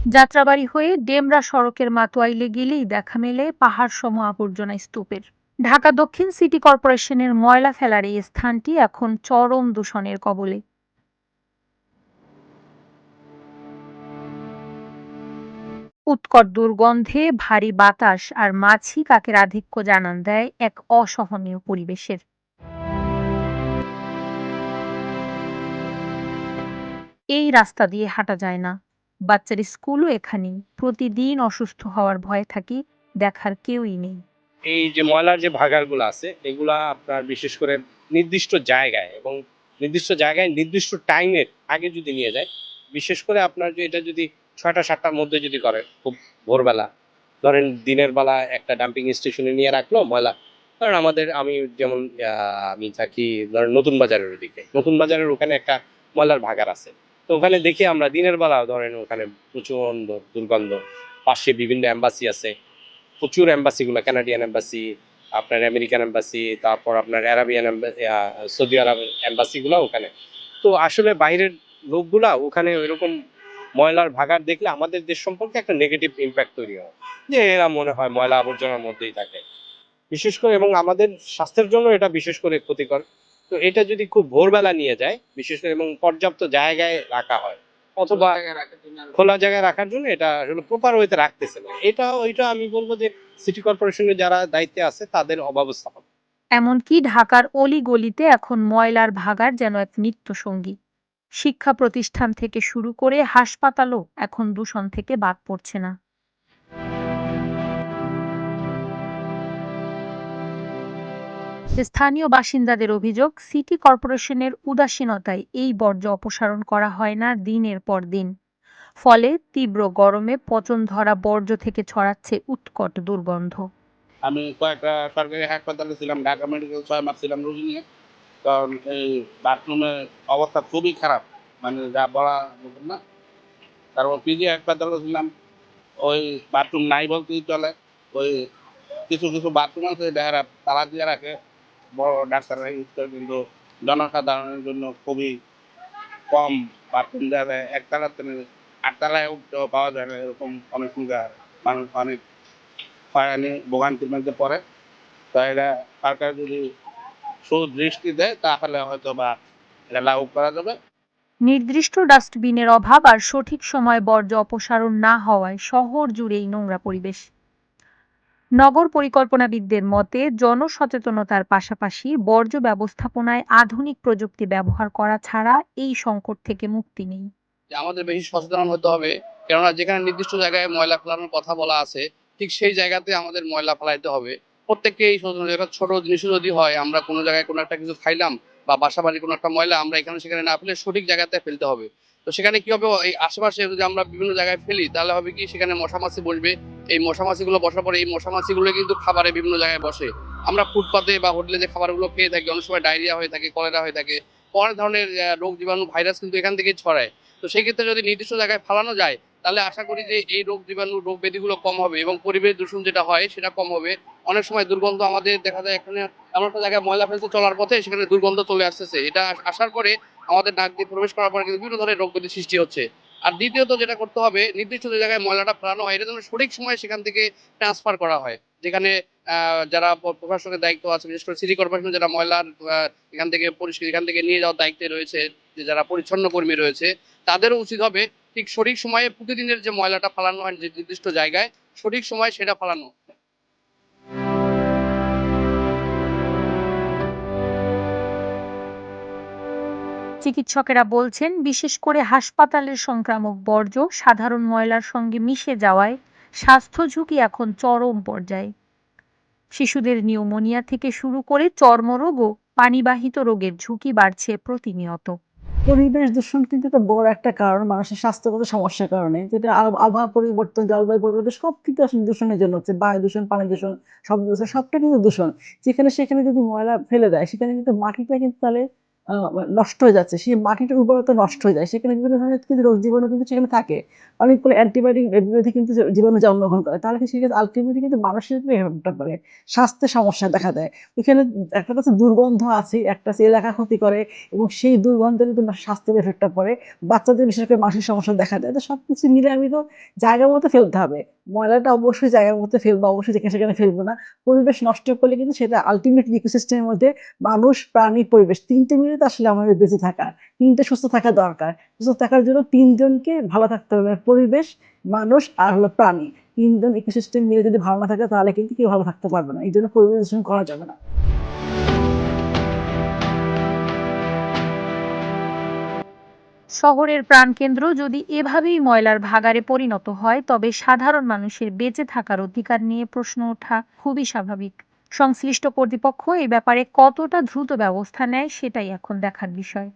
যাত্রাবাড়ি হয়ে ডেমরা সড়কের মাতুয়াইলে গেলেই দেখা মেলে পাহাড় সম আবর্জনা স্তূপের। ঢাকা দক্ষিণ সিটি কর্পোরেশনের ময়লা ফেলার এই স্থানটি এখন চরম দূষণের কবলে। উৎকট দুর্গন্ধে, ভারী বাতাস আর মাছি কাকের আধিক্য জানান দেয় এক অসহনীয় পরিবেশের। এই রাস্তা দিয়ে হাঁটা যায় না, বাচ্চার স্কুলও এখানেই, প্রতিদিন অসুস্থ হওয়ার ভয়ে থাকি, দেখার কেউই নেই। এই যে ময়লার যে ভাগাড়গুলো আছে এগুলা আপনার বিশেষ করে নির্দিষ্ট জায়গায় এবং নির্দিষ্ট জায়গায় নির্দিষ্ট টাইমের আগে যদি নিয়ে যায়, বিশেষ করে আপনার যে এটা যদি ৬টা-৭টার মধ্যে যদি করে খুব ভোরবেলা, ধরেন দিনের বেলা একটা ডাম্পিং স্টেশনে নিয়ে রাখলো ময়লা। কারণ আমি যেমন আমি থাকি ধরেন নতুন বাজারের ওদিকে। নতুন বাজারের ওখানে একটা ময়লার ভাগাড় আছে। তো ওখানে দেখি আমরা দিনের বেলা ধরেন ওখানে প্রচন্ড দুর্গন্ধ। পাশে বিভিন্ন এম্বাসি আছে। প্রচুর এম্বাসি গুলো, কানাডিয়ান এম্বাসি, আপনার আমেরিকান এম্বাসি, তারপর আপনার অ্যারাবিয়ান সৌদি আরবের এম্বাসি গুলো ওখানে। তো আসলে বাইরের লোকগুলা ওখানে ওইরকম ময়লার ভাগাড় দেখলে আমাদের দেশ সম্পর্কে একটা নেগেটিভ ইম্প্যাক্ট তৈরি হয়, যে এরা মনে হয় ময়লা আবর্জনার মধ্যেই থাকে বিশেষ করে, এবং আমাদের স্বাস্থ্যের জন্য এটা বিশেষ করে ক্ষতিকর। তো এটা যদি খুব ভোরবেলা নিয়ে যায় বিশেষ করে এবং পর্যাপ্ত জায়গায় রাখা হয়, অথবা খোলা জায়গায় রাখার জন্য এটা আসলে প্রপার ওয়েতে রাখতেছে না, এটা ওইটা আমি বলবো যে সিটি কর্পোরেশনের যারা দায়িত্বে আছে তাদের অব্যবস্থাপনা। এমনকি ঢাকার অলি-গলিতে এখন ময়লার ভাগাড় যেন এক নিত্যসঙ্গী। শিক্ষা প্রতিষ্ঠান থেকে শুরু করে হাসপাতালও এখন দূষণ থেকে বাদ পড়ছে না। স্থানীয় বাসিন্দাদের অভিযোগ, সিটি কর্পোরেশনের উদাসীনতায় এই বর্জ্য অপসারণ করা হয় না দিনের পর দিন। ফলে তীব্র গরমে পচন ধরা বর্জ্য থেকে ছড়াচ্ছে উৎকট দুর্গন্ধ। আমি কয়েকটা সরকারি হাসপাতালে ছিলাম, ঢাকা মেডিকেল ৬ মাস ছিলাম রোগী নিয়ে। কারণ এই বাথরুমের অবস্থা খুবই খারাপ, মানে যা বলা মতন না। তারপর পিজি হাসপাতালে ছিলাম, ওই বাথরুম নাই বলতেই চলে। ওই কিছু কিছু বাথরুম আছে যারা তালা দিয়ে রাখে, বড় বড় ডাক্তাররা ইউজ করে, কিন্তু জনসাধারণের জন্য খুবই কম বাথরুম দেওয়া যায়। একতলা থেকে ৮ তলায় উঠতেও পাওয়া যায় না, এরকম অনেক সুবিধা। মানুষ অনেক হয়রানি ভোগান্তির মধ্যে পড়ে। তো এটা সরকার যদি সুদৃষ্টি দেয় তাহলে হয়তো বা এটা লাগু করা যাবে। নির্দিষ্ট ডাস্টবিনের অভাব আর সঠিক সময়ে বর্জ্য অপসারণ না হওয়ায় শহর জুড়েই নোংরা পরিবেশ। নগর পরিকল্পনাবিদদের মতে, জনসচেতনতার পাশাপাশি বর্জ্য ব্যবস্থাপনায় আধুনিক প্রযুক্তি ব্যবহার করা ছাড়া এই সংকট থেকে মুক্তি নেই। যে আমাদের বেশি সচেতন হতে হবে, কেননা যেখানে নির্দিষ্ট জায়গায় ময়লা ফেলানোর কথা বলা আছে, ঠিক সেই জায়গাতে আমাদের ময়লা ফেলাইতে হবে। প্রত্যেককেই সচেতন, একটা ছোট জিনিসও যদি হয়, আমরা কোনো জায়গায় কোনো একটা কিছু খাইলাম বা বাসা বাড়ির কোনো একটা ময়লা আমরা এখানে সেখানে না ফেলে সঠিক জায়গাতে ফেলতে হবে। তো সেখানে কি হবে, এই আশেপাশে যদি আমরা বিভিন্ন জায়গায় ফেলি তাহলে হবে কি, সেখানে মশা মাছি বসবে। এই মশা মাছিগুলো বসার পরে এই মশা মাছিগুলো কিন্তু খাবারে বিভিন্ন জায়গায় বসে। আমরা ফুটপাতে বা হোটেলে যে খাবারগুলো খেয়ে থাকি, অনেক সময় ডায়রিয়া হয়ে থাকে, কলেরা হয়ে থাকে, অনেক ধরনের রোগ জীবাণু ভাইরাস কিন্তু এখান থেকেই ছড়ায়। তো সেই ক্ষেত্রে যদি নির্দিষ্ট জায়গায় ফালানো যায়, তাহলে আশা করি যে এই রোগ জীবাণু রোগ ব্যাধিগুলো কম হবে এবং পরিবেশ দূষণ যেটা হয় সেটা কম হবে। অনেক সময় দুর্গন্ধ আমাদের দেখা যায়, এখানে এমন একটা জায়গায় ময়লা ফেলতে চলার পথে সেখানে দুর্গন্ধ চলে আসতেছে, এটা আসার পরে আমাদের নাক দিয়ে প্রবেশ করার পরে কিন্তু বিভিন্ন ধরনের রোগ ব্যাধি সৃষ্টি হচ্ছে। আর দ্বিতীয়ত যেটা করতে হবে, নির্দিষ্ট যে জায়গায় ময়লাটা ফেলানো হয় এটা যেন সঠিক সময়ে সেখান থেকে ট্রান্সফার করা হয়, যেখানে যারা প্রশাসনের দায়িত্ব আছে, বিশেষ করে সিটি কর্পোরেশন যারা ময়লার এখান থেকে পরিষ্কার এখান থেকে নিয়ে যাওয়ার দায়িত্বে রয়েছে, যে যারা পরিচ্ছন্ন কর্মী রয়েছে, তাদেরও উচিত হবে ঠিক সঠিক সময়ে প্রতিদিনের যে ময়লাটা ফালানো হয় যে নির্দিষ্ট জায়গায়, সঠিক সময়ে সেটা ফালানো। চিকিৎসকেরা বলছেন, বিশেষ করে হাসপাতালের সংক্রামক বর্জ্য সাধারণ ময়লার সঙ্গে মিশে যাওয়ায় স্বাস্থ্য ঝুঁকি এখন চরম পর্যায়ে। শিশুদের নিউমোনিয়া থেকে শুরু করে চর্মরোগ ও পানিবাহিত রোগের ঝুঁকি বাড়ছে প্রতিনিয়ত। পরিবেশ দূষণ কিন্তু একটা বড় একটা কারণ মানুষের স্বাস্থ্যগত সমস্যার কারণে, যেটা আবহাওয়া পরিবর্তন, জলবায়ু পরিবর্তন সব কিন্তু আসলে দূষণের জন্য হচ্ছে। বায়ু দূষণ, পানি দূষণ, শব্দ দূষণ সবটা কিন্তু দূষণ। যেখানে সেখানে যদি ময়লা ফেলে দেয় সেখানে কিন্তু মাটিটা কিন্তু তাহলে নষ্ট হয়ে যাচ্ছে, সেই মাটিটার উর্বরতা নষ্ট হয়ে যায়। সেখানে বিভিন্ন ধরনের কিন্তু রোগ জীবাণু কিন্তু সেখানে থাকে। অনেকগুলো অ্যান্টিবায়োটিক এর বিরুদ্ধে কিন্তু জীবাণু জন্মগ্রহণ করে। তাহলে সেক্ষেত্রে আল্টিমেটলি কিন্তু মানুষের উপরে এফেক্টটা পড়ে। স্বাস্থ্যের সমস্যা দেখা দেয়। ওইখানে একটা তো হচ্ছে দুর্গন্ধ আছে, একটা হচ্ছে এলাকা ক্ষতি করে এবং সেই দুর্গন্ধের কিন্তু স্বাস্থ্যের এফেক্টটা পড়ে। বাচ্চাদের বিশেষ করে মানসিক সমস্যা দেখা দেয়। তো সবকিছু মিলে আমি তো জায়গা মতো ফেলতে হবে। ময়লাটা অবশ্যই জায়গার মধ্যে ফেলবো, অবশ্যই যেখানে সেখানে ফেলবো না। পরিবেশ নষ্ট করলে কিন্তু সেটা আল্টিমেটলি ইকোসিস্টেমের মধ্যে মানুষ, প্রাণী, পরিবেশ ৩ টে মিলে তো আসলে আমাদের বেঁচে থাকা। ৩ টে সুস্থ থাকা দরকার। সুস্থ থাকার জন্য ৩ জনকে ভালো থাকতে হবে। পরিবেশ, মানুষ আর হলো প্রাণী। ৩ জন ইকোসিস্টেম মিলে যদি ভালো না থাকে তাহলে কিন্তু কেউ ভালো থাকতে পারবে না। এইজন্য পরিবেশ দূষণ করা যাবে না। শহরের প্রাণকেন্দ্র যদি এভাবেই ময়লার ভাগাড়ে পরিণত হয়, তবে সাধারণ মানুষের বেঁচে থাকার অধিকার নিয়ে প্রশ্ন ওঠা খুবই স্বাভাবিক। সংশ্লিষ্ট কর্তৃপক্ষ এই ব্যাপারে কতটা দ্রুত ব্যবস্থা নেয় সেটাই এখন দেখার বিষয়।